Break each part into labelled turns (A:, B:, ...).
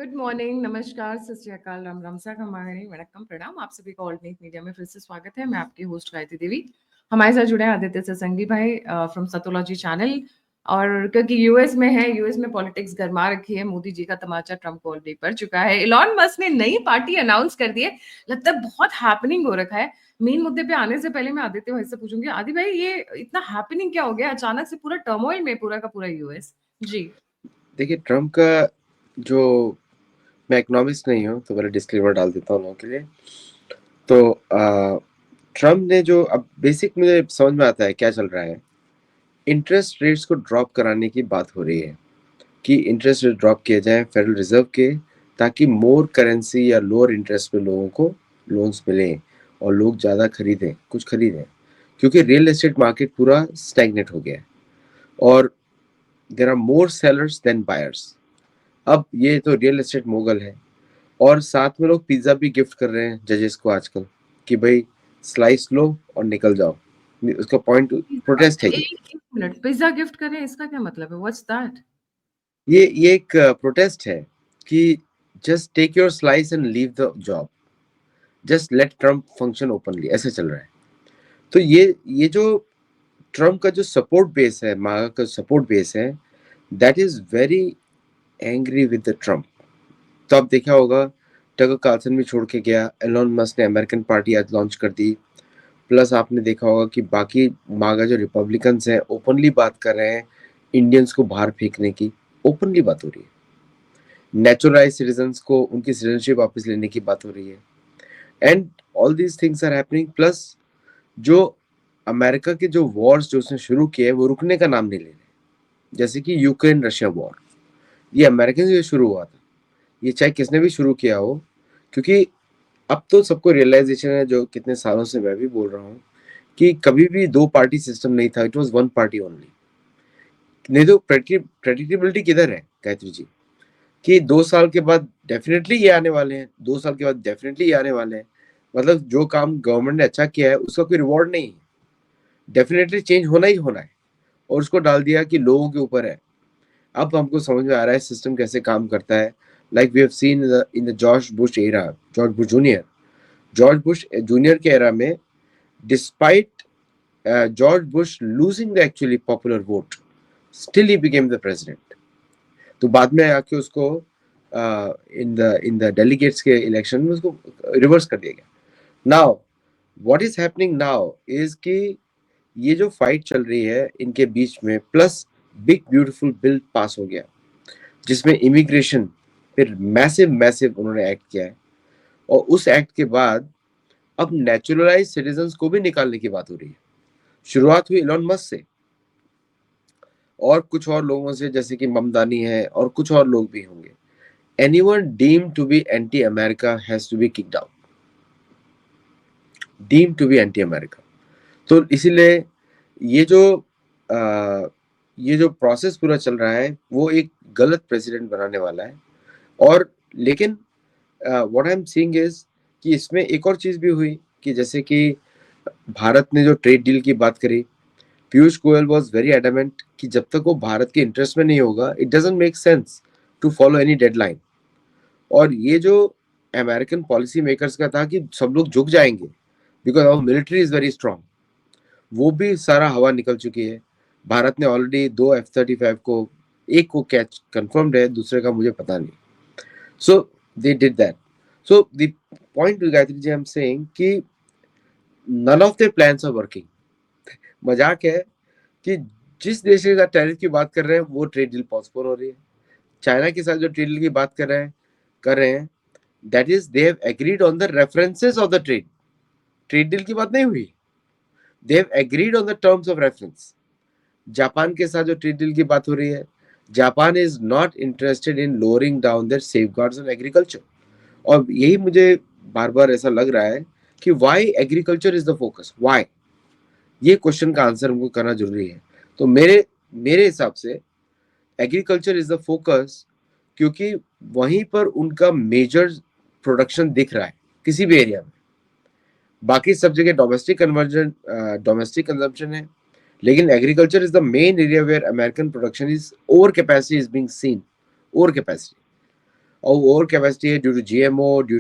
A: Good morning, नमस्कार, सत श्री अकाल, राम राम सा खमागणी, वणक्कम, प्रणाम। आप सभी का ऑल्टरनेट मीडिया में फिर से स्वागत है। मैं आपकी होस्ट गायत्री देवी। हमारे साथ जुड़े हैं आदित्य सत्संगी भाई फ्रॉम सतोलॉजी चैनल। और क्योंकि यूएस में है, यूएस में पॉलिटिक्स गर्मा रखी है, मोदी जी का तमाचा ट्रम्प को ऑलरेडी पड़ चुका है, इलॉन मस्क ने नई पार्टी अनाउंस कर दी है, लगता है बहुत हैपनिंग हो रखा है। मेन मुद्दे पे आने से पहले मैं आदित्य भाई से पूछूंगी, आदि भाई ये इतना हैपनिंग क्या हो गया अचानक से पूरा टर्मोइल में पूरा का पूरा यूएस? जी
B: देखिए ट्रम्प का जो मैं इकोनॉमिस्ट नहीं हूँ तो पहले डिस्क्लेमर डाल देता हूँ लोगों के लिए। तो ट्रम्प ने जो अब बेसिक मुझे समझ में आता है क्या चल रहा है। इंटरेस्ट रेट्स को ड्रॉप कराने की बात हो रही है कि इंटरेस्ट रेट ड्रॉप किए जाए फेडरल रिजर्व के, ताकि मोर करेंसी या लोअर इंटरेस्ट पे लोगों को लोन्स मिलें और लोग ज़्यादा खरीदें, कुछ खरीदें, क्योंकि रियल एस्टेट मार्केट पूरा स्टैग्नेट हो गया है और there are more sellers than buyers. अब ये तो रियल एस्टेट मोगल है और साथ में लोग पिज्जा भी गिफ्ट कर रहे हैं जजेस को आजकल कि भाई स्लाइस लो और निकल जाओ। उसका पॉइंट प्रोटेस्ट है।
A: एक मिनट, पिज्जा गिफ्ट करें इसका क्या मतलब है? What's that?
B: ये एक प्रोटेस्ट है कि just take your slice and leave the job, just let Trump function openly, ऐसे चल रहा है। तो ये जो ट्रम्प का जो सपोर्ट बेस है, मागा का सपोर्ट बेस है, that is very angry with the Trump. तो आप देखा होगा टकर कार्लसन भी छोड़ के गया, एलोन मस्क ने अमेरिकन पार्टी आज लॉन्च कर दी। प्लस आपने देखा होगा कि बाकी मागा जो रिपब्लिकन्स हैं ओपनली बात कर रहे हैं इंडियंस को बाहर फेंकने की, ओपनली बात हो रही है। नेचुरलाइज सिटीजन्स को उनकी सिटीजनशिप वापस लेने की बात हो रही है। And all these things are happening. Plus जो अमेरिका के जो वॉर्स जो उसने शुरू किए वो रुकने का नाम नहीं ले रहे, जैसे कि यूक्रेन रशिया वॉर, ये अमेरिकन से शुरू हुआ था। ये चाहे किसने भी शुरू किया हो, क्योंकि अब तो सबको रियलाइजेशन है, जो कितने सालों से मैं भी बोल रहा हूँ कि कभी भी दो पार्टी सिस्टम नहीं था, it was one party only. नहीं तो प्रेडिक्टेबिलिटी किधर है गायत्री जी, कि 2 साल के बाद डेफिनेटली ये आने वाले हैं, 2 साल के बाद डेफिनेटली ये आने वाले हैं। मतलब जो काम गवर्नमेंट ने अच्छा किया है उसका कोई रिवॉर्ड नहीं है, डेफिनेटली चेंज होना ही होना है, और उसको डाल दिया कि लोगों के ऊपर है। अब हमको समझ में आ रहा है सिस्टम कैसे काम करता है। Like we have seen in the George Bush era, George Bush junior के एरा में, despite George Bush losing the actually popular vote, still he became the president. तो बाद में आके उसको इन द डेलीगेट्स के इलेक्शन में उसको रिवर्स कर दिया गया। Now what is happening now is कि ये जो फाइट चल रही है इनके बीच में, plus big beautiful bill pass हो गया जिसमें इमिग्रेशन फिर मैसिव मैसिव उन्होंने एक्ट किया है, और उस एक्ट के बाद अब नेचुरलाइज सिटीजन्स को भी निकालने की बात हो रही है। शुरुआत हुई इलॉन मस्क से और कुछ और लोगों से, जैसे कि ममदानी है और कुछ और लोग भी होंगे। Anyone deemed to be anti America has to be kicked out, deemed to be anti America. तो इसीलिए ये जो ये जो प्रोसेस पूरा चल रहा है वो एक गलत प्रेसिडेंट बनाने वाला है। और लेकिन what I am seeing is कि इसमें एक और चीज भी हुई कि जैसे कि भारत ने जो ट्रेड डील की बात करी, Piyush Goyal was very adamant कि जब तक वो भारत के इंटरेस्ट में नहीं होगा it doesn't make sense to follow any deadline. और ये जो अमेरिकन पॉलिसी मेकर्स का था कि सब लोग झुक जाएंगे because our military is very strong, वो भी सारा हवा निकल चुकी है। भारत ने ऑलरेडी 2 F-35 को, एक को कैच कंफर्म्ड है, दूसरे का मुझे पता नहीं। So they did that. So the point Gayatri ji I am saying कि none of their plans are working. मजाक है कि जिस देश के साथ टैरिफ की बात कर रहे हैं वो ट्रेड डील पोस्टपोन हो रही है। चाइना के साथ जो ट्रेड डील की बात कर रहे हैं that is they have agreed on the references of the trade deal की बात नहीं हुई, they have agreed on the terms of reference. Japan के साथ जो ट्रेड डील की बात हो रही है, Japan is not interested in lowering down their safeguards on agriculture. और यही मुझे बार बार ऐसा लग रहा है कि why agriculture is the focus, why, ये क्वेश्चन का आंसर हमको करना जरूरी है। तो मेरे मेरे हिसाब से एग्रीकल्चर इज द फोकस, क्योंकि वहीं पर उनका मेजर प्रोडक्शन दिख रहा है किसी भी एरिया में। बाकी सब जगह डोमेस्टिक कंजम्पशन है, लेकिन agriculture is the main area where American production is over capacity is being seen, over capacity. और ओवर कैपेसिटी है due to GMO, due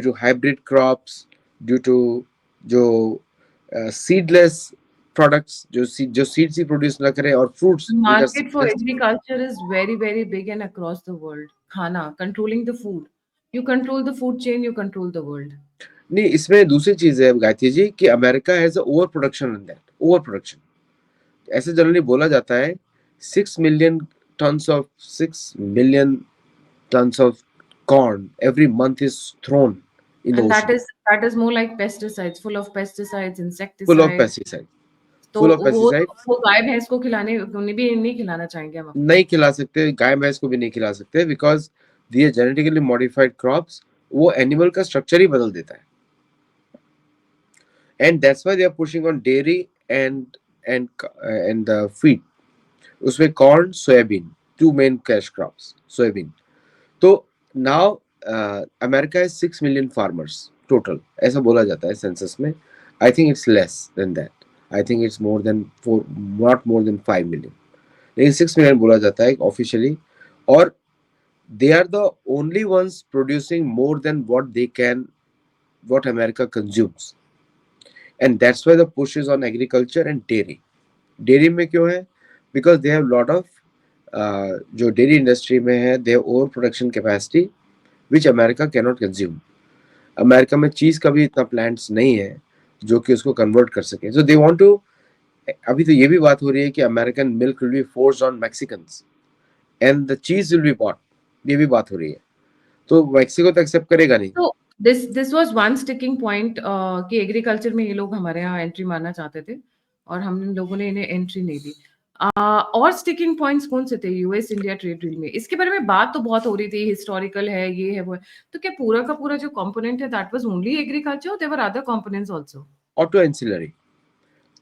B: to hybrid crops, due to जो सीडलेस प्रोडक्ट्स, जो seeds ही produce ना करें, और fruits
A: The
B: which are
A: market for
B: seedless.
A: agriculture is very, very big and across the world. Khana, controlling the food. You control the food chain, you control the world.
B: नहीं, इसमें दूसरी चीज है गायत्री जी कि America has over production in that, over production. ऐसे generally बोला जाता है 6 million tons of corn every month is thrown in the
A: And
B: ocean,
A: that is more like pesticides, full of pesticides,
B: full of
A: insecticides.
B: pesticide,
A: तो
B: full of
A: वो
B: pesticide।
A: वो गाय भैंस को खिलाने उन्हें भी नहीं खिलाना चाहेंगे हम अपने।
B: नहीं खिला सकते, गाय भैंस को भी नहीं खिला सकते, बिकॉज ये जेनेटिकली मॉडिफाइड क्रॉप्स वो एनिमल का स्ट्रक्चर ही बदल देता है। And that's why they are pushing on dairy and the feed. उसमें corn, soybean, two main cash crops, soybean. तो now America is 6 million farmers total, ऐसा बोला जाता है सेंसस में। I think it's less than that, I think it's more than 4, not more than 5 million, लेकिन 6 million बोला जाता है ऑफिशियली। और they are the only ones producing more than what America consumes, and that's why the push is on agriculture and dairy. Dairy में क्यों है? Because they have lot of जो dairy industry में है, they have over production capacity which America can not consume. America में चीज का भी इतना प्लांट्स नहीं है जो कि उसको कन्वर्ट कर सके। सो दे वांट टू, अभी तो ये भी बात हो रही है कि American milk will be forced on Mexicans and the चीज विल बी बॉट, ये भी बात हो रही है। तो मैक्सिको तो एक्सेप्ट करेगा नहीं।
A: तो this was one sticking point कि एग्रीकल्चर में ये लोग हमारे यहाँ एंट्री मारना चाहते थे और हम लोगों ने इन्हें एंट्री नहीं दी। और स्टिकिंग पॉइंट्स कौन से थे यूएस इंडिया ट्रेड डील में? इसके बारे में बात तो बहुत हो रही थी, हिस्टोरिकल है, ये है, वो है। तो क्या पूरा का पूरा जो कंपोनेंट है that was only agriculture, there were other components also?
B: Auto ancillary.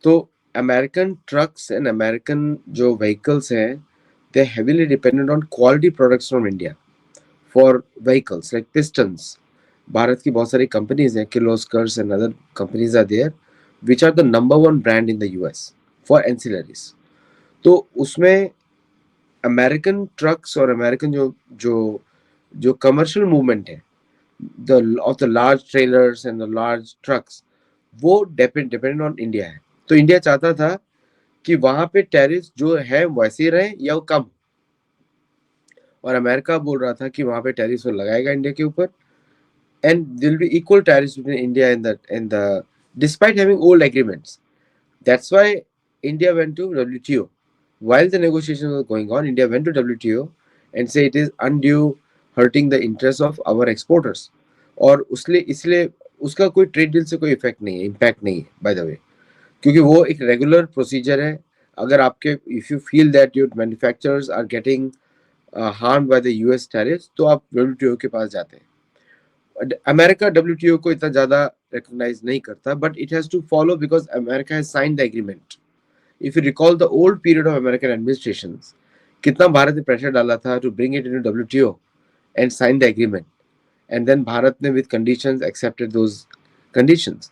B: तो अमेरिकन ट्रक्स एंड अमेरिकन जो व्हीकल्स हैं, they heavily dependent on quality products from India for vehicles like pistons. Bharat की बहुत सारी कंपनीज हैं, Kirloskar and other companies are there which are the number one brand in the US for ancillaries. तो उसमें American trucks और American जो जो जो कमर्शियल मूवमेंट है, the of the large trailers and the large trucks, वो depend on India है। तो इंडिया चाहता था कि वहां पे टैरिफ जो है वैसे ही रहे या वो कम, और अमेरिका बोल रहा था कि वहां पे टैरिफ वो लगाएगा इंडिया के ऊपर, and there will be equal tariffs between India and the despite having old agreements. That's why India went to WTO. While the negotiations were going on, India went to WTO and say it is undue hurting the interests of our exporters. और उसलिए इसलिए उसका कोई trade deal से कोई effect नहीं है, impact नहीं है बाय द वे, क्योंकि वो एक रेगुलर प्रोसीजर है। अगर आपके if you feel that your manufacturers are getting harm by the US tariffs, तो आप WTO के पास जाते हैं। अमेरिका WTO को इतना ज्यादा रिकॉग्नाइज नहीं करता, but it has to follow because America has sign the agreement. If you recall the old period of American administration, कितना भारत ने प्रेशर डाला था to bring it into WTO and sign the agreement, and then Bharat ने with conditions accepted those conditions.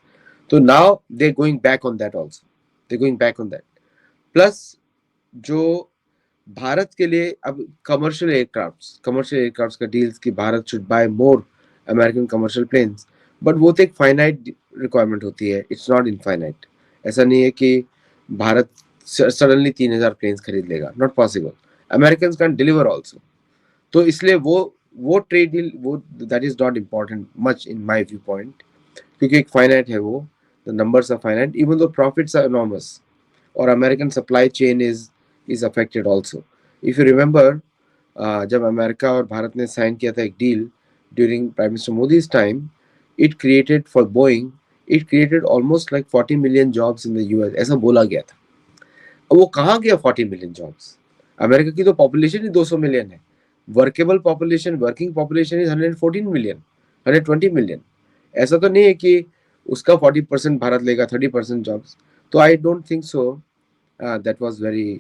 B: तो now they going back on that also, they going back on that. Plus जो भारत के लिए अब कमर्शियल एयरक्राफ्ट्स का deals कि भारत should buy more American commercial planes, but वो तो एक फाइनाइट रिक्वायरमेंट होती है, इट्स नॉट इनफाइनाइट। ऐसा नहीं है कि भारत सडनली 3,000 प्लेन्स खरीद लेगा, not possible. American can deliver also. तो इसलिए वो ट्रेड डील वो that is not important much in my view point, क्योंकि एक फाइनाइट है वो, the numbers are finite even though profits are enormous, और American supply chain is affected also. If you remember, जब अमेरिका और भारत ने sign किया था एक deal during prime minister Modi's time, it created for Boeing, it created almost like 40 million jobs in the US, ऐसा बोला गया था। अब वो कहाँ गया 40 million जॉब्स? अमेरिका की तो पॉपुलेशन ही 200 million है, workable population, working population is 114 million, 120 million। ऐसा तो नहीं है कि उसका 40% भारत लेगा, 30% जॉब्स। तो I don't think so that was very,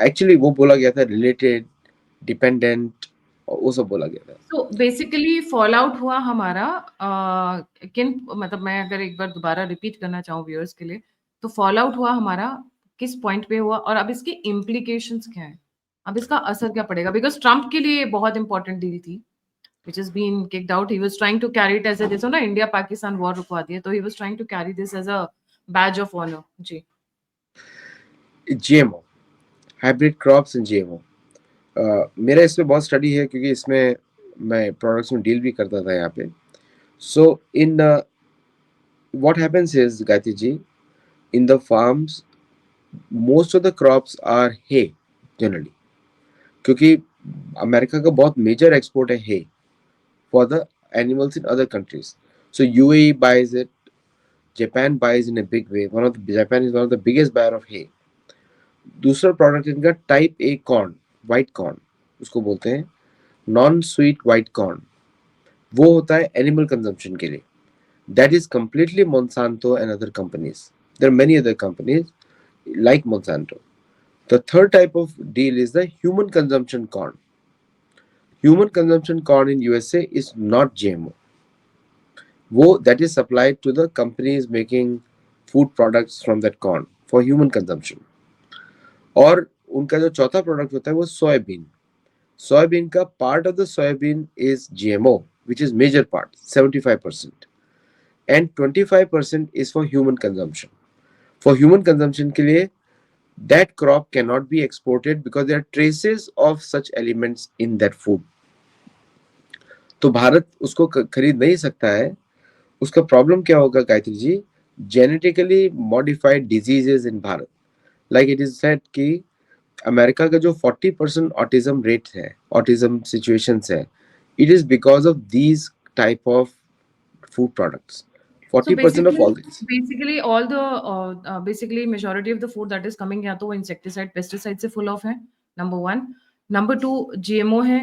B: actually वो बोला गया था रिलेटेड, डिपेंडेंट, वो सब बोला गया था।
A: तो बेसिकली फॉल आउट हुआ हमारा किन, मतलब मैं अगर एक बार दोबारा रिपीट करना चाहूँ व्यूअर्स के लिए, तो फॉल आउट हुआ हमारा किस पॉइंट पे हुआ और अब इसके इम्प्लीकेशंस क्या है? अब इसका असर क्या पड़ेगा? बिकॉज़ ट्रम्प के लिए बहुत इंपॉर्टेंट डील थी, which has been kicked out. He was trying to carry it as a जैसे ना इंडिया पाकिस्तान वॉर रुकवा दिया, तो he was trying to carry this as a badge of honor. जी।
B: GMO, hybrid crops and GMO, मेरा इसमें बहुत study है क्योंकि इसमें मैं प्रोडक्ट्स में डील भी करता था यहाँ पे. सो इन what happens is, Gayatri ji, in the farms, most of the crops are hay generally, क्योंकि अमेरिका का बहुत मेजर एक्सपोर्ट है hay for the animals in other countries. So UAE buys it, Japan buys in a big way. Japan is one of the biggest buyer of hay. दूसरा product इनका type A corn, white corn उसको बोलते हैं, non sweet white corn. वो होता है animal consumption के लिए. That is completely Monsanto and other companies. There are many other companies like Monsanto. The third type of deal is the human consumption corn. Human consumption corn in USA is not GMO. That is supplied to the companies making food products from that corn for human consumption. और उनका जो चौथा product होता है वो soybean. Soybean का part of the soybean is GMO, which is major part, 75%. And 25% is for human consumption. For human consumption के लिए that crop cannot be exported because there are traces of such elements in that food. तो भारत उसको खरीद नहीं सकता है. उसका problem क्या होगा Gayatri ji? Genetically modified diseases in Bharat. Like it is said कि अमेरिका का जो 40% ऑटिज्म रेट है, ऑटिज्म सिचुएशंस है, it is because of these type of food products.
A: So
B: 40% of all these.
A: basically all the basically majority of the food that is coming या तो वो insecticide, pesticide से full off है, number one. Number two, GMO है,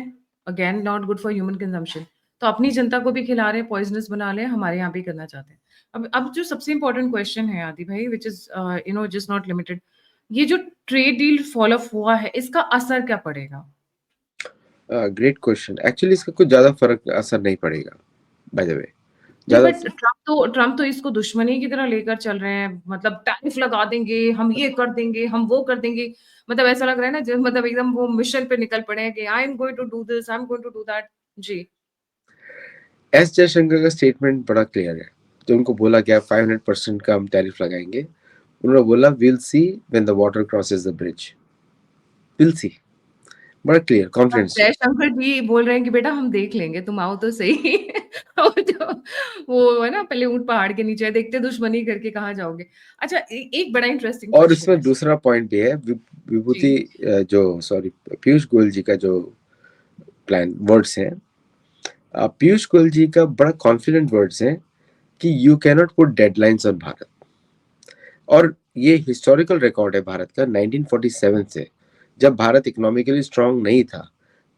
A: again not good for human consumption. तो अपनी जनता को भी खिला रहे हैं, poisonous बना रहे हैं, हमारे यहाँ भी करना चाहते हैं. अब जो सबसे important question है आदि भाई, which is just not limited. ये जो trade deal follow हुआ है, इसका असर क्या पड़ेगा?
B: Great question. एक्चुअली इसका कुछ ज्यादा फर्क असर नहीं पड़ेगा, by the way.
A: But Trump तो इसको दुश्मनी की तरह लेकर चल रहे हैं. मतलब टैरिफ लगा देंगे, हम ये कर देंगे, हम वो कर देंगे. मतलब ऐसा लग रहा है ना, मतलब एकदम वो मिशन पे निकल पड़े हैं कि I am going to do this, I am going to do that. जी.
B: एस जयशंकर का स्टेटमेंट बड़ा क्लियर है. जो उनको बोला गया 500% का हम टैरिफ लगाएंगे, उन्होंने बोला will see when the water crosses the bridge. Will see, बड़ा क्लियर कॉन्फिडेंस.
A: जयशंकर जी बोल रहे हैं कि बेटा हम देख लेंगे, तुम आओ तो सही. और जो वो है ना, पहले ऊंट पहाड़ के नीचे है, देखते दुश्मनी करके कहाँ जाओगे. अच्छा, एक बड़ा इंटरेस्टिंग
B: और
A: क्वेश्चन
B: इसमें
A: है.
B: दूसरा पॉइंट भी है. विभूति जो सॉरी पीयूष गोयल जी का जो प्लान वर्ड्स है, पीयूष गोयल जी का बड़ा कॉन्फिडेंट वर्ड्स है कि you can not put deadlines on Bharat. और ये हिस्टोरिकल रिकॉर्ड है भारत का 1947 से, जब भारत इकोनॉमिकली स्ट्रांग नहीं था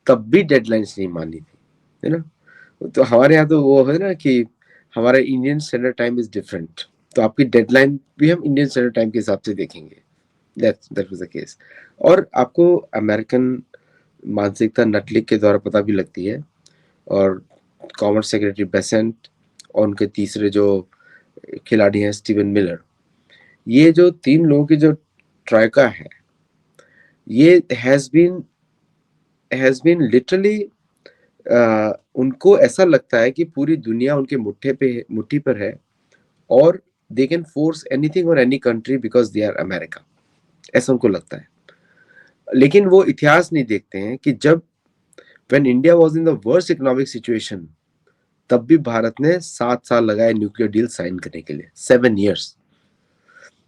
B: तब भी डेडलाइंस नहीं मानी थी, है ना. तो हमारे यहाँ तो वो है ना कि हमारा Indian standard time is different, तो आपकी डेडलाइन भी हम इंडियन स्टैंडर्ड टाइम के हिसाब से देखेंगे. That was the case. और आपको अमेरिकन मानसिकता नटलिक के द्वारा पता भी लगती है. और कॉमर्स सेक्रेटरी बेसेंट और उनके तीसरे जो खिलाड़ी हैं स्टीवन मिलर, ये जो तीन लोगों की जो ट्राइका है, ये हैज बीन लिटरली, उनको ऐसा लगता है कि पूरी दुनिया उनके मुट्ठी पर है और दे कैन फोर्स एनीथिंग और any country because they are America, ऐसा उनको लगता है. लेकिन वो इतिहास नहीं देखते हैं कि जब when India was in the worst economic situation, तब भी भारत ने 7 साल लगाए न्यूक्लियर डील साइन करने के लिए. 7 years.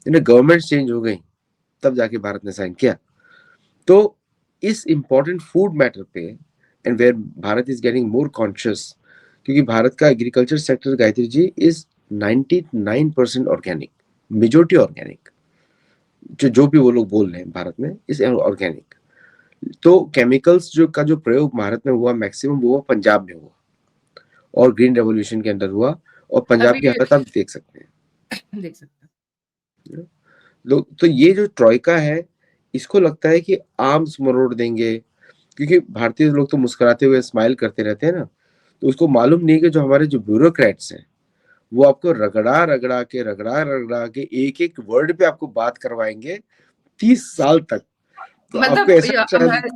B: गवर्नमेंट चेंज हो गई तब जाके भारत ने साइन किया. तो इस इंपॉर्टेंट फूड मैटर पे and where Bharat is getting more conscious, क्योंकि भारत का agriculture sector Gayatri ji is 99% organic, majority organic. जो भी वो लोग बोल रहे हैं भारत में इज ऑर्गेनिक. तो केमिकल्स जो प्रयोग भारत में हुआ मैक्सिमम वो पंजाब में हुआ और ग्रीन रेवोल्यूशन के अंदर हुआ. और पंजाब की हालत आप देख सकते हैं. लोग तो ये जो ट्रॉइका है, इसको लगता है कि आर्म्स मरोड़ देंगे, क्योंकि भारतीय लोग तो मुस्कुराते हुए स्माइल करते रहते हैं ना. तो उसको मालूम नहीं कि जो हमारे जो ब्यूरोक्रेट्स हैं वो आपको रगड़ा के एक एक वर्ड पे आपको बात करवाएंगे 30 साल तक. तो आपको
A: मतलब
B: ऐसा शायद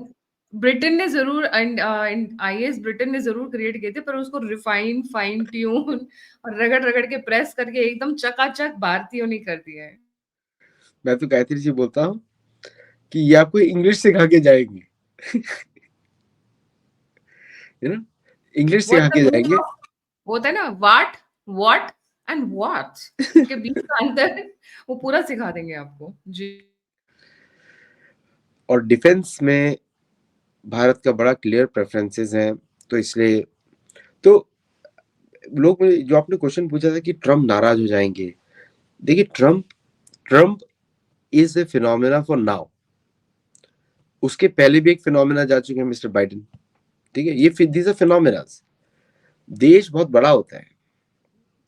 A: ब्रिटेन ने जरूर आईएएस ब्रिटेन ने जरूर क्रिएट किए थे, पर उसको रिफाइन, फाइन ट्यून और रगड़ रगड़ के प्रेस करके एकदम चकाचक भारतीयों ने कर दिया है।
B: मैं तो गायत्री जी बोलता हूँ कि ये आपको इंग्लिश सिखा के जाएंगे है ना, इंग्लिश सिखा
A: व्हाट द
B: के
A: मीनिंग
B: जाएंगे।
A: ऑफ, होता है ना, व्हाट, व्हाट एंड व्हाट के बीच का अंतर वो पूरा सिखा देंगे आपको जी।
B: और डिफेंस में भारत का बड़ा क्लियर प्रेफरेंसेस है, तो इसलिए तो लोग जो आपने क्वेश्चन पूछा था कि ट्रम्प नाराज हो जाएंगे, देखिए Trump Trump is a phenomena for now. उसके पहले भी एक फिनोमेना जा चुके हैं मिस्टर बाइडेन, ठीक है, ये दीज आर फिनोमेनास। देश बहुत बड़ा होता है,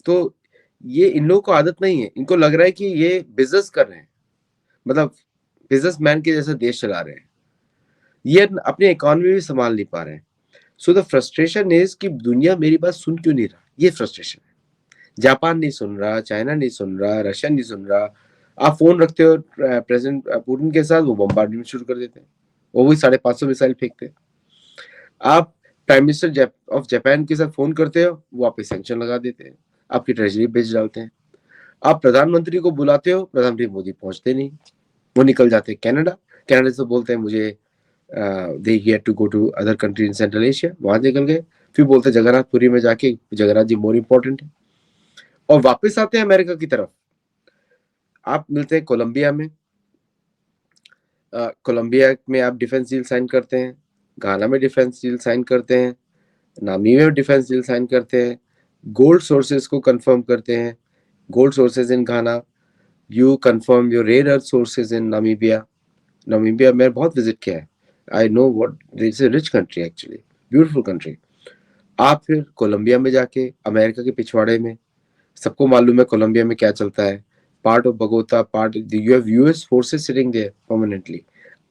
B: तो ये इन लोगों को आदत नहीं है, इनको लग रहा है कि ये बिजनेस कर रहे हैं, मतलब बिजनेसमैन के जैसा देश चला रहे हैं, ये अपनी इकोनॉमी भी संभाल नहीं पा रहे हैं। सो द फ्रस्ट्रेशन इज कि दुनिया मेरी बात सुन क्यों नहीं रहा, ये फ्रस्ट्रेशन है। जापान नहीं सुन रहा, चाइना नहीं सुन रहा, रशिया नहीं सुन रहा। आप फोन रखते हो प्रेसिडेंट पुतिन के साथ, वो बम्बार्डिंग शुरू कर देते हैं, वो वही 550 मिसाइल फेंकते हैं। आप प्राइम मिनिस्टर ऑफ जापान के साथ फोन करते हो, वो आप पे सैंक्शन लगा देते हैं, आपकी ट्रेजरी बेच डालते हैं। आप प्रधानमंत्री को बुलाते हो, प्रधानमंत्री मोदी पहुंचते नहीं, वो निकल जाते हैं कनाडा। कनाडा से बोलते हैं मुझे they here to go to other country in Central Asia, वहां निकल गए। फिर बोलते हैं जगन्नाथपुरी में जाके जगन्नाथ जी मोर इंपॉर्टेंट है, और वापस आते हैं अमेरिका की तरफ। आप मिलते हैं कोलंबिया में, कोलंबिया में आप डिफेंस डील साइन करते हैं, घाना में डिफेंस डील साइन करते हैं, नामीबिया में डिफेंस डील साइन करते हैं, गोल्ड सोर्सेज को कंफर्म करते हैं, gold sources in Ghana, you confirm your rare earth sources in Namibia. Namibia में बहुत विजिट किया है, I know what, it's a rich country actually, beautiful country. आप फिर कोलंबिया में जाके अमेरिका के पिछवाड़े में, सबको मालूम है कोलंबिया में क्या चलता है, part of Bogota, part you have US forces sitting there permanently,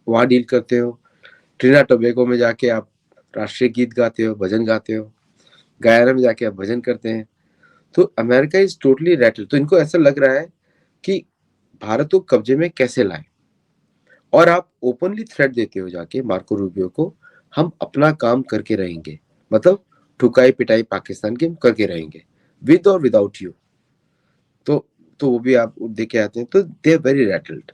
B: वहां डील करते हो। ट्रिनिडाद टोबैगो में जाके आप राष्ट्रीय गीत गाते हो, भजन गाते हो। गयाना में जाके आप भजन करते हैं। तो अमेरिका इज टोटली रैटल। तो इनको ऐसा लग रहा है कि भारत को कब्जे में कैसे लाए, और आप ओपनली थ्रेट देते हो जाके मार्को रूबियो को, हम अपना काम करके रहेंगे, मतलब ठुकाई पिटाई पाकिस्तान की हम करके रहेंगे, विद और विदाउट यू। तो वो भी आप देख के आते हैं, तो दे आर वेरी रैटल्ड।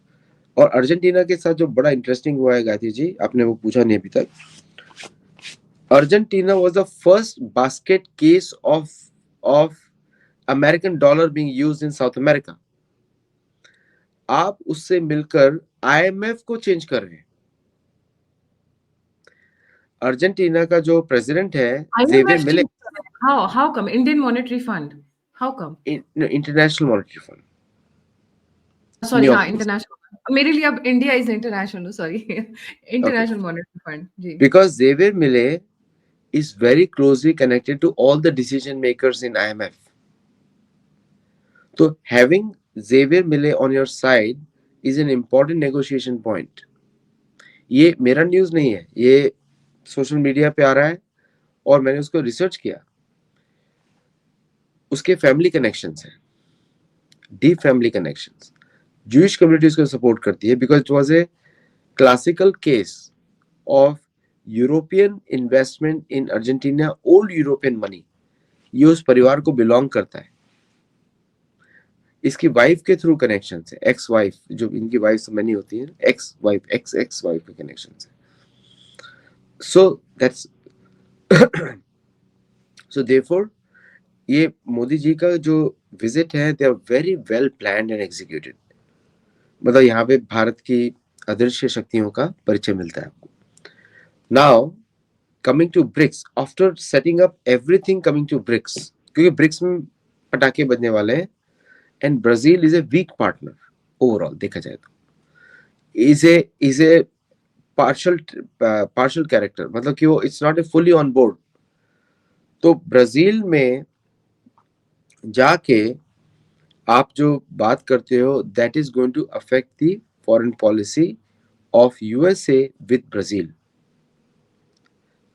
B: और अर्जेंटीना के साथ जो बड़ा इंटरेस्टिंग हुआ है गायत्री जी, आपने वो पूछा नहीं अभी तक। Argentina was the first basket case of American dollar being used in south America. आप उससे मिलकर आईएमएफ को चेंज कर रहे हैं। अर्जेंटीना का जो प्रेसिडेंट है जेवियर
A: IMF
B: मिले,
A: change कर रहे हैं। How come Indian Monetary Fund? How come?
B: International monetary fund,
A: sorry, हाँ,
B: न्यूयॉर्क बेस्ड।
A: इंटरनेशनल, मेरे लिए अब India is international, sorry
B: okay,
A: international monetary fund जी।
B: Because Javier Milei is very closely connected to all the decision makers in IMF. So having Xavier Millet on your side is an important negotiation point. ये मेरा news नहीं है, ये social media पे आ रहा है, और मैंने उसको रिसर्च किया। उसके फैमिली कनेक्शंस हैं, deep family connections, Jewish community उसको सपोर्ट करती है, because it was a classical case of European investment in Argentina, old European money, ये उस परिवार को बिलोंग करता है। इसकी वाइफ के थ्रू कनेक्शन है, एक्स वाइफ, जो इनकी वाइफ मैनी होती है, ex wife, x ex wife के कनेक्शन है। सो दैट्स सो देयरफॉर ये मोदी जी का जो विजिट है, they are very well planned and executed. मतलब यहाँ पे भारत की अदृश्य शक्तियों का परिचय मिलता है आपको। Now coming to BRICS, after setting up everything, coming to BRICS, क्योंकि ब्रिक्स में पटाखे बजने वाले हैं, and Brazil is a weak partner overall देखा जाए तो, इज ए पार्शल कैरेक्टर, मतलब कि वो it's not a fully on board. तो ब्राजील में जाके आप जो बात करते हो, that is going to affect the foreign policy of USA with Brazil,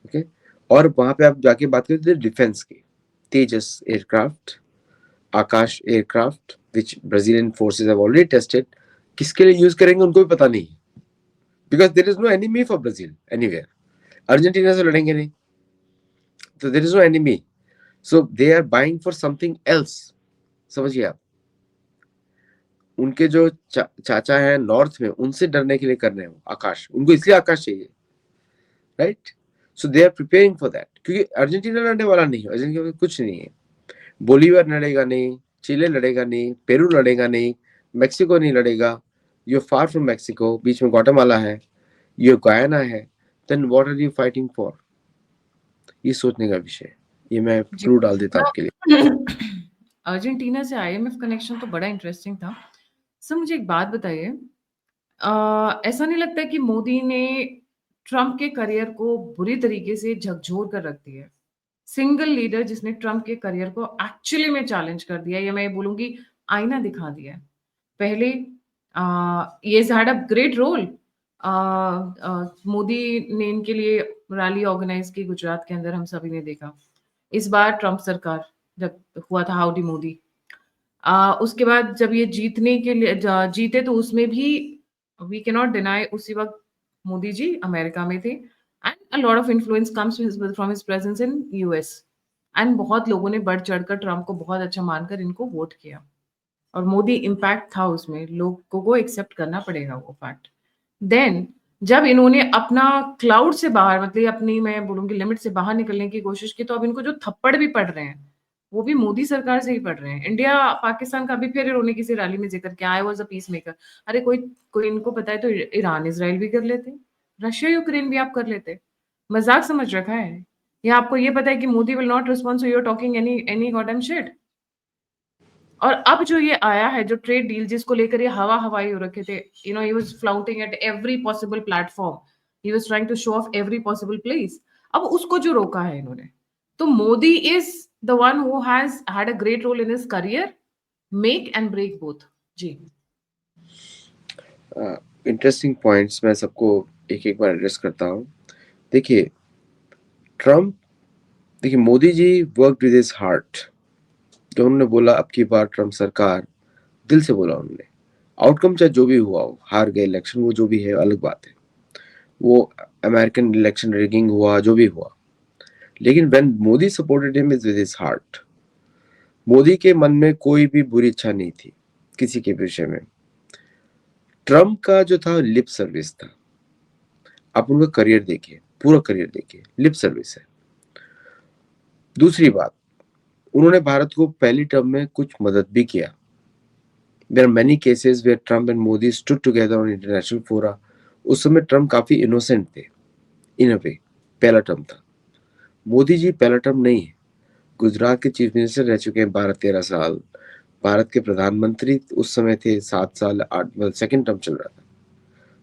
B: okay. और वहां पे आप जाके बात करते हो डिफेंस की, Tejas aircraft, Akash aircraft, which Brazilian forces have already tested, किसके लिए यूज करेंगे उनको भी पता नहीं, because there is no enemy for Brazil anywhere. Argentina से लड़ेंगे नहीं, तो there is no enemy, so they are buying for something else. समझिए आप, उनके जो चाचा हैं नॉर्थ में, उनसे डरने के लिए कर रहे हैं वो आकाश, उनको इसलिए आकाश चाहिए, right. So they are preparing for that, क्योंकि अर्जेंटीना लड़ने वाला नहीं है, अर्जेंटीना में कुछ नहीं है। बोलीवियर लड़ेगा नहीं, चिले लड़ेगा नहीं, पेरू लड़ेगा नहीं, मेक्सिको नहीं लड़ेगा, यू फार फ्रॉम मेक्सिको, बीच में ग्वाटेमाला है, ये गायना है, then what are you fighting for? ये सोचने का विषय है। ये मैं
A: जी।
B: क्लू डाल देता आपके लिए।
A: अर्जेंटीना से आईएमएफ कनेक्शन तो बड़ा इंटरेस्टिंग था। सर मुझे एक बात बताइए, ऐसा नहीं लगता है कि मोदी ने ट्रम्प के करियर को बुरी तरीके से झकझोर कर रख दिया है? सिंगल लीडर जिसने ट्रम्प के करियर को एक्चुअली में चैलेंज कर दिया है, या मैं ये बोलूँगी आईना दिखा दिया है। पहले ही has had a great role. Modi ने इनके लिए रैली ऑर्गेनाइज़ की गुजरात के अंदर, हम सभी ने देखा। इस बार ट्रम्प सरकार जब हुआ था हाउडी मोदी, उसके बाद जब ये जीतने के लिए जीते तो उसमें भी वी कैन नॉट डिनाई उसी वक़्त मोदी जी अमेरिका में थे and a lot of influence comes from his presence in US, and बहुत लोगों ने बढ़-चढ़ कर ट्रम्प को बहुत अच्छा मानकर इनको वोट किया और मोदी इम्पैक्ट था उसमें, लोगों को एक्सेप्ट करना पड़ेगा वो फैक्ट। देन जब इन्होंने अपना क्लाउड से बाहर, मतलब अपनी मैं बोलूँगी लिमिट से बाहर निकलने की कोशिश की, तो अब इनको जो थप्पड़ भी पड़ रहे हैं, वो भी मोदी सरकार से ही पड़ रहे हैं। इंडिया पाकिस्तान का भी फिर इन्होंने किसी रैली में ज़िक्र किया, I was a peace maker. अरे कोई कोई इनको पता है तो ईरान इज़राइल भी कर लेते, रशिया यूक्रेन भी आप कर लेते। मज़ाक समझ रखा है? या आपको ये पता है कि Modi will not respond so you are talking any any goddamn shit? और अब जो ये आया है, जो ट्रेड डील जिसको लेकर ये हवा-हवाई हो रखे थे, he was flouting at every possible platform, he was trying to show off every possible place. अब उसको जो रोका है इन्होंने, तो Modi is the one who has had a great role in his career, make and break both. जी।
B: Interesting points मैं सबको एक-एक बार एड्रेस करता हूँ। देखिए, ट्रम्प, देखिए Modi ji worked with his heart. जो उन्होंने बोला अब की बार ट्रम्प सरकार, दिल से बोला उन्होंने। आउटकम चाहे जो भी हुआ हो, हार गए इलेक्शन, वो जो भी है अलग बात है। वो अमेरिकन इलेक्शन रिगिंग हुआ, जो भी हुआ। लेकिन when Modi supported him is with his heart, Modi के मन में कोई भी बुरी इच्छा नहीं थी किसी के विषय में। ट्रम्प का जो था लिप सर्विस था। आप उनका करियर देखिए, पूरा करियर देखिए, लिप सर्विस है। दूसरी बात, उन्होंने भारत को पहली टर्म में कुछ मदद भी किया। There are many cases where Trump and Modi stood together on international fora. उस समय ट्रम्प काफी इनोसेंट थे इन अ वे। पहला टर्म था। मोदी जी पहला टर्म नहीं है, गुजरात के चीफ मिनिस्टर रह चुके हैं 12-13 साल। भारत के प्रधानमंत्री उस समय थे 7 साल, 8, मतलब सेकेंड टर्म चल रहा था।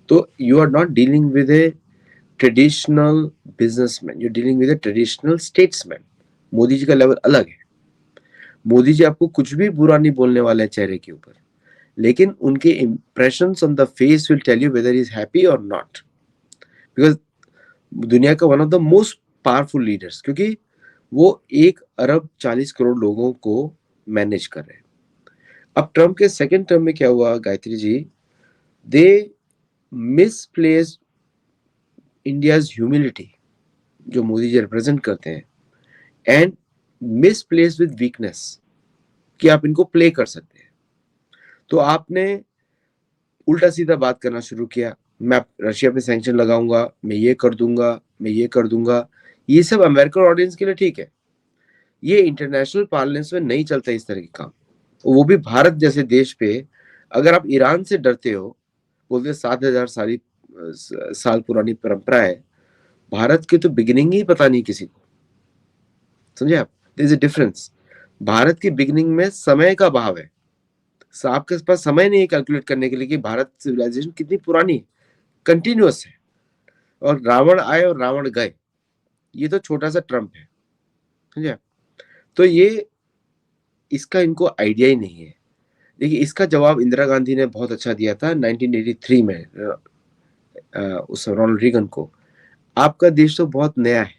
B: तो you are not dealing with a traditional businessman, you dealing with a traditional statesman. Modi ji का लेवल अलग है। मोदी जी आपको कुछ भी बुरा नहीं बोलने वाले हैं चेहरे के ऊपर, लेकिन उनके impressions on the face will tell you whether he is happy और नॉट। बिकॉज दुनिया का one of the most powerful leaders, क्योंकि वो 1 अरब 40 करोड़ लोगों को मैनेज कर रहे हैं। अब ट्रम्प के सेकेंड टर्म में क्या हुआ गायत्री जी, दे मिसप्लेस इंडियाज ह्यूमिलिटी, जो मोदी जी रिप्रेजेंट करते हैं, एंड मिसप्लेस विद वीकनेस, कि आप इनको प्ले कर सकते हैं। तो आपने उल्टा सीधा बात करना शुरू किया, मैं रशिया पे सैंक्शन लगाऊंगा, मैं ये कर दूंगा, मैं ये कर दूंगा। ये सब अमेरिकन ऑडियंस के लिए ठीक है, ये इंटरनेशनल पार्लेंस में नहीं चलता इस तरह के काम। वो भी भारत जैसे देश पे। अगर आप ईरान से डरते हो, बोलते 7,000 साल पुरानी परंपरा है, भारत की तो बिगिनिंग ही पता नहीं किसी को। समझे आप? There is a difference. भारत की बिगिनिंग में समय का भाव है, आपके पास समय नहीं है कैलकुलेट करने के लिए कि भारत सिविलाइजेशन कितनी पुरानी है, कंटिन्यूअस है। और रावण आए और रावण गए, ये तो छोटा सा ट्रम्प है। समझे? तो ये, इसका इनको आइडिया ही नहीं है। देखिए, इसका जवाब इंदिरा गांधी ने बहुत अच्छा दिया था 1983 में उस रोनाल्ड रीगन को। आपका देश तो बहुत नया है,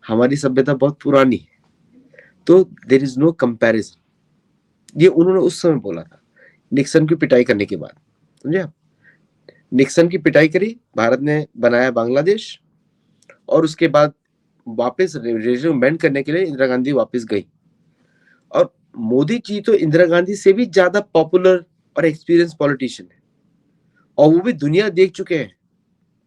B: हमारी सभ्यता बहुत पुरानी है, तो देर इज नो कंपैरिजन। ये उन्होंने उस समय बोला था, निक्सन की पिटाई करने के बाद। समझे आप? निक्सन की पिटाई करी, भारत ने बनाया बांग्लादेश, और उसके बाद वापस रेजिम बेंड करने के लिए इंदिरा गांधी वापस गई। और मोदी जी तो इंदिरा गांधी से भी ज्यादा पॉपुलर और एक्सपीरियंस पॉलिटिशियन है, और वो भी दुनिया देख चुके हैं।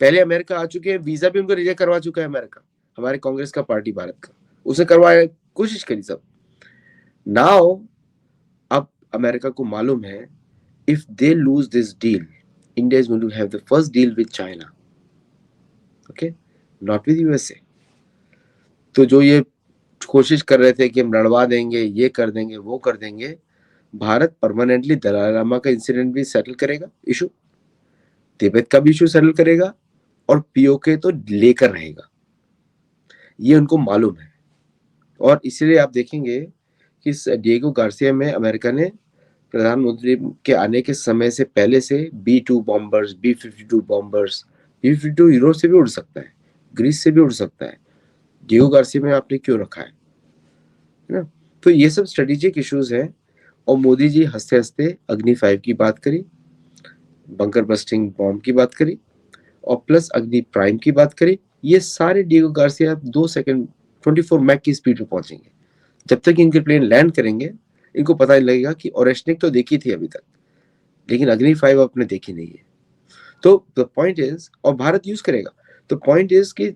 B: पहले अमेरिका आ चुके हैं, वीजा भी उनको रिजेक्ट करवा चुका है अमेरिका, हमारे कांग्रेस का पार्टी भारत का, उसने करवाया, कोशिश करी सब। नाउ अब अमेरिका को मालूम है, if they lose this deal, India is going to have the first deal with China, okay, not with USA. तो जो ये कोशिश कर रहे थे कि हम लड़वा देंगे, ये कर देंगे, वो कर देंगे, भारत परमानेंटली दलाई लामा का इंसिडेंट भी सेटल करेगा, इशू तिब्बत का भी इशू सेटल करेगा, और पीओके तो लेकर रहेगा, ये उनको मालूम है। और इसलिए आप देखेंगे कि डिएगो गार्सिया में अमेरिका ने प्रधानमंत्री के आने के समय से पहले से B-2 bombers, B-52 bombers, B-52 Europe से भी उड़ सकता है, ग्रीस से भी उड़ सकता है, डिएगो गार्सिया में आपने क्यों रखा है ना? तो ये सब स्ट्रेटेजिक इश्यूज हैं। और मोदी जी हंसते हंसते अग्नि 5 की बात करी, बंकर बस्टिंग बॉम्ब की बात करी, और प्लस अग्नि प्राइम की बात करी। ये सारे डिएगो गार्सिया 2 सेकंड 24 मैक की स्पीड पे पहुंचेंगे। जब तक इनके प्लेन लैंड करेंगे, इनको पता लगेगा कि ओरेशनिक तो देखी थी अभी तक, लेकिन अग्नि 5 आपने देखी नहीं है। तो द पॉइंट इज, और भारत यूज करेगा, तो पॉइंट इज कि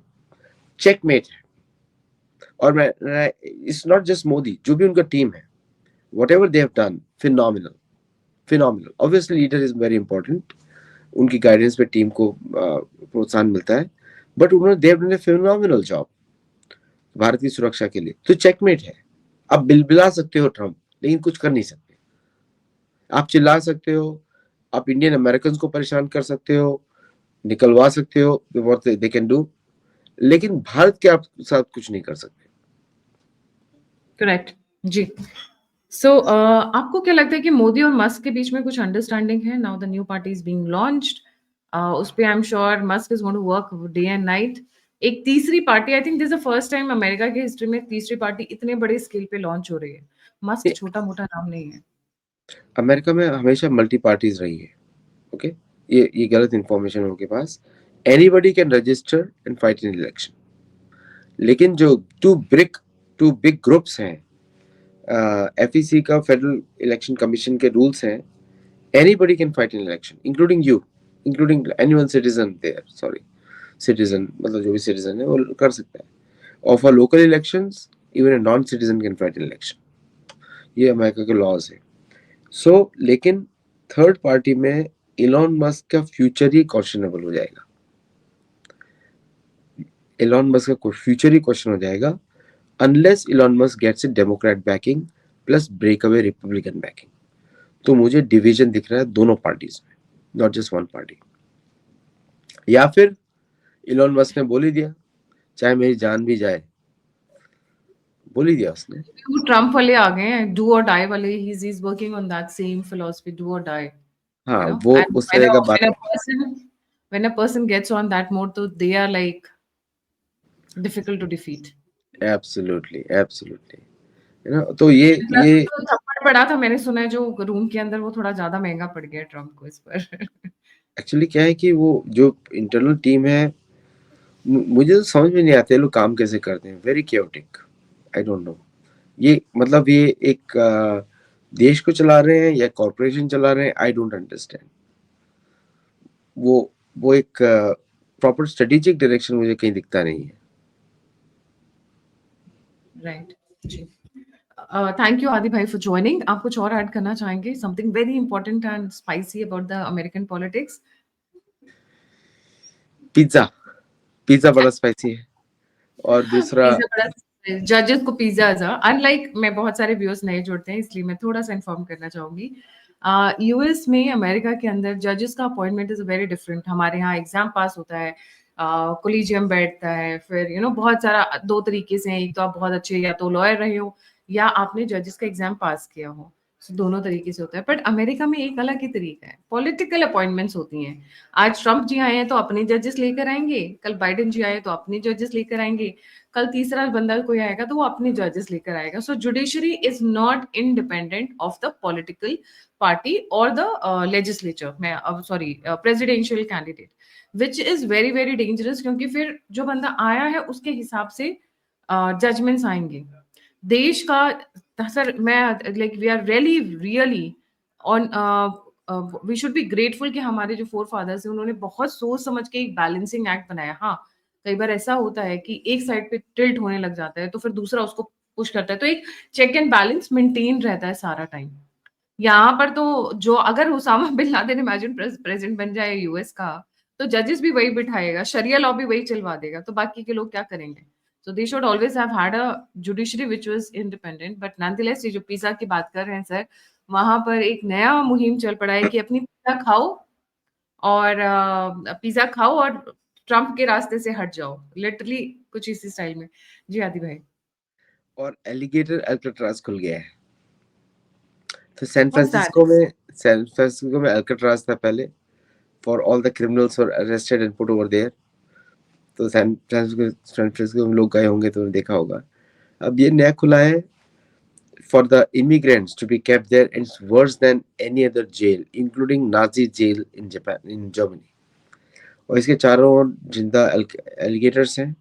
B: चेकमेट है। और मैं इट्स नॉट जस्ट मोदी, जो भी उनका टीम है, whatever they have done, phenomenal. Obviously leader is very important, उनकी गाइडेंस पे टीम को प्रोत्साहन मिलता है, बट उन्होंने they have done A phenomenal job Bharat की सुरक्षा के लिए। तो चेकमेट है। आप बिलबिला सकते हो ट्रम्प, लेकिन कुछ कर नहीं सकते। आप चिल्ला सकते हो, आप इंडियन अमेरिकन को परेशान कर सकते हो, निकलवा सकते हो, व्हाट दे कैन डू, लेकिन भारत के आप साथ कुछ नहीं कर सकते।
A: करेक्ट जी। सो आपको क्या लगता है कि मोदी और मस्क के बीच में कुछ अंडरस्टैंडिंग है? Now the new party is being launched, उस पे I am sure Musk is going to work day and night. एक तीसरी party, I think this is the first time America की हिस्ट्री में तीसरी पार्टी इतने बड़े स्केल पे लॉन्च हो रही है। मस्क छोटा मोटा नाम नहीं है।
B: अमेरिका में हमेशा मल्टी पार्टीज रही है, ओके, ये गलत इंफॉर्मेशन उनके पास। Anybody can register and fight in election, लेकिन जो टू बिग ग्रुप्स हैं, एफईसी का, फेडरल इलेक्शन कमीशन के रूल्स हैं, anybody can fight in election, including you, including anyone citizen there, sorry, citizen मतलब जो भी सिटीजन है वो कर सकता है। और for local elections even a non citizen can fight in election, ये अमेरिका के लॉज है। सो लेकिन थर्ड पार्टी में इलॉन मस्क का फ्यूचर ही क्वेश्चनेबल हो जाएगा, इलॉन मस्क का फ्यूचर ही क्वेश्चन हो जाएगा, unless Elon Musk gets a democrat backing plus break away republican backing. तो मुझे डिवीजन दिख रहा है दोनों पार्टीज में, नॉट जस्ट वन पार्टी। या फिर इलॉन मस्क ने बोल ही दिया, चाहे मेरी जान भी जाए, बोल ही दिया उसने।
A: वो ट्रम्प वाले आ गए हैं, डू और डाई वाले। He is working on that same philosophy, do और डाई,
B: हाँ,
A: you know.
B: वो
A: And
B: उस तरह का बात।
A: when a person gets on that mode, so they are like difficult to defeat.
B: Absolutely absolutely, है ना? तो ये
A: तो थप्पड़ पड़ा था, मैंने सुना है जो रूम के अंदर, वो थोड़ा ज्यादा महंगा पड़ गया ट्रम्प को इस पर।
B: एक्चुअली क्या है कि वो जो इंटरनल टीम है, मुझे तो समझ में नहीं आता ये लोग काम कैसे करते हैं, very chaotic, I don't know. ये मतलब ये एक देश को चला रहे हैं या कॉरपोरेशन चला रहे हैं, आई डोंट अंडरस्टैंड। वो एक प्रॉपर स्ट्रेटेजिक डायरेक्शन मुझे कहीं दिखता नहीं है।
A: Right ji. थैंक यू आदि भाई फॉर ज्वाइनिंग। आप कुछ और ऐड करना चाहेंगे? Something very important and spicy about the American politics.
B: Pizza, pizza बड़ा स्पाइसी है। और दूसरा,
A: पिज्जा बड़ा, जजेस को पिज्जा अनलाइक, मैं बहुत सारे व्यूअर्स नए जुड़ते हैं इसलिए मैं थोड़ा सा इन्फॉर्म करना चाहूंगी। यूएस में, अमेरिका के अंदर जजेस का अपॉइंटमेंट इज वेरी डिफरेंट। हमारे यहाँ एग्जाम पास होता है, कोलिजियम बैठता है, फिर बहुत सारा, दो तरीके से हैं। एक तो आप बहुत अच्छे या तो लॉयर रहे हो, या आपने जजेस का एग्जाम पास किया हो। दोनों तरीके से होता है, बट अमेरिका में एक अलग ही तरीका है, पॉलिटिकल अपॉइंटमेंट्स होती हैं। आज ट्रम्प जी आए हैं तो अपने जजेस लेकर आएंगे, कल बाइडेन जी आए तो अपने जजेस लेकर आएंगे, कल तीसरा बंदा कोई आएगा तो वो अपने जजेस लेकर आएगा। So judiciary is not independent of the political party और द लेजिस्लेचर, मैं अब sorry presidential candidate, which is very very dangerous, क्योंकि फिर जो बंदा आया है उसके हिसाब से जजमेंट्स आएंगे देश का। सर मैं like we are really really on, we should be grateful कि हमारे जो फोर फादर्स हैं उन्होंने बहुत सोच समझ के एक बैलेंसिंग एक्ट बनाया। हाँ, कई बार ऐसा होता है कि एक साइड पे टिल्ट होने लग जाता है तो फिर दूसरा उसको पुश करता है, तो एक चेक एंड बैलेंस मेंटेन रहता है सारा टाइम। यहाँ पर तो जो अगर Osama bin Laden imagine president बन जाए यूएस का, तो जजेस भी वही बिठाएगा, शरिया लॉ भी वही चलवा देगा, तो बाकी के लोग क्या करेंगे? So they should always have had a judiciary which was independent, but nonetheless ये जो पिज़्ज़ा की बात कर रहे हैं सर, वहाँ पर एक नया मुहिम चल पड़ा है कि अपनी पिज़्ज़ा खाओ और पिज़्ज़ा खाओ और ट्रम्प के रास्ते से हट जाओ। लिटरली कुछ इसी स्टाइल में। जी, आदि भाई।
B: और एलिगेटर अल्काट्राज खुल गया है। तो सैन
A: व्हाट्स दैट?
B: फ्रांसिस्को में अल्काट्राज था पहले, for all the criminals were arrested and put over there. तो सैन फ्रांसिस्को में लोग गए होंगे तो देखा होगा। अब ये नया खुला है for the immigrants to be kept there, and it's worse than any other jail, including Nazi jail in Japan, in Germany. और इसके चारों ओर जिंदा एलिगेटर्स हैं,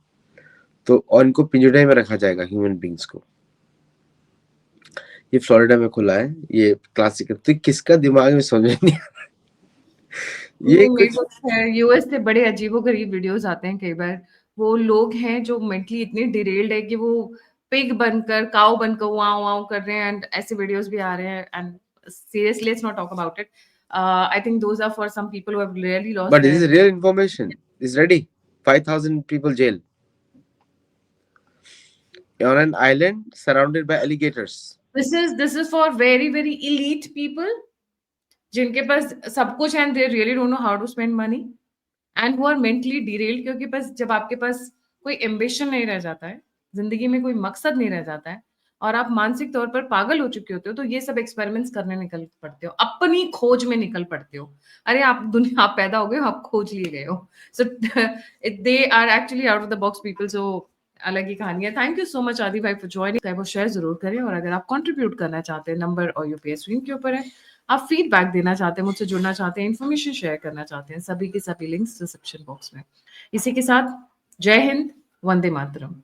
B: तो और इनको पिंजड़े में रखा जाएगा, ह्यूमन बींग्स को। ये फ्लोरिडा में खुला है, ये क्लासिक। तो किसका दिमाग में समझ नहीं आ रहा ये
A: मेरे
B: कुछ
A: को है यूएस से बड़े अजीबोगरीब वीडियोस आते हैं कई बार। वो लोग हैं जो मेंटली इतने डिरेल्ड है कि वो पिग बनकर काऊ बनकर वाव वाव कर रहे हैं, एंड ऐसे वीडियोस भी आ रहे हैं। And seriously let's not talk about it. I think those are for some people who have really lost
B: but this is
A: there.
B: real information. Is ready. 5,000 people jail on an island surrounded by alligators.
A: This is for very very elite people जिनके पास सब कुछ है, and they really don't know how to spend money and who are mentally derailed, क्योंकि बस जब आपके पास कोई एम्बिशन नहीं रह जाता है, जिंदगी में कोई मकसद नहीं रह जाता है, और आप मानसिक तौर पर पागल हो चुके होते हो, तो ये सब एक्सपेरिमेंट्स करने निकल पड़ते हो, अपनी खोज में निकल पड़ते हो। अरे आप दुनिया, आप पैदा हो गए हो, आप खोज लिए गए हो। So they are actually out of the box people. So अलग ही कहानी है। थैंक यू सो मच आदि भाई फॉर ज्वाइनिंग। वो शेयर जरूर करें, और अगर आप कंट्रीब्यूट करना चाहते हैं, नंबर और यूपीआई स्क्रीन के ऊपर है। आप फीडबैक देना चाहते हैं, मुझसे जुड़ना चाहते हैं, इन्फॉर्मेशन शेयर करना चाहते हैं, सभी के सभी लिंक्स डिस्क्रिप्शन बॉक्स में। इसी के साथ जय हिंद, वंदे मातरम।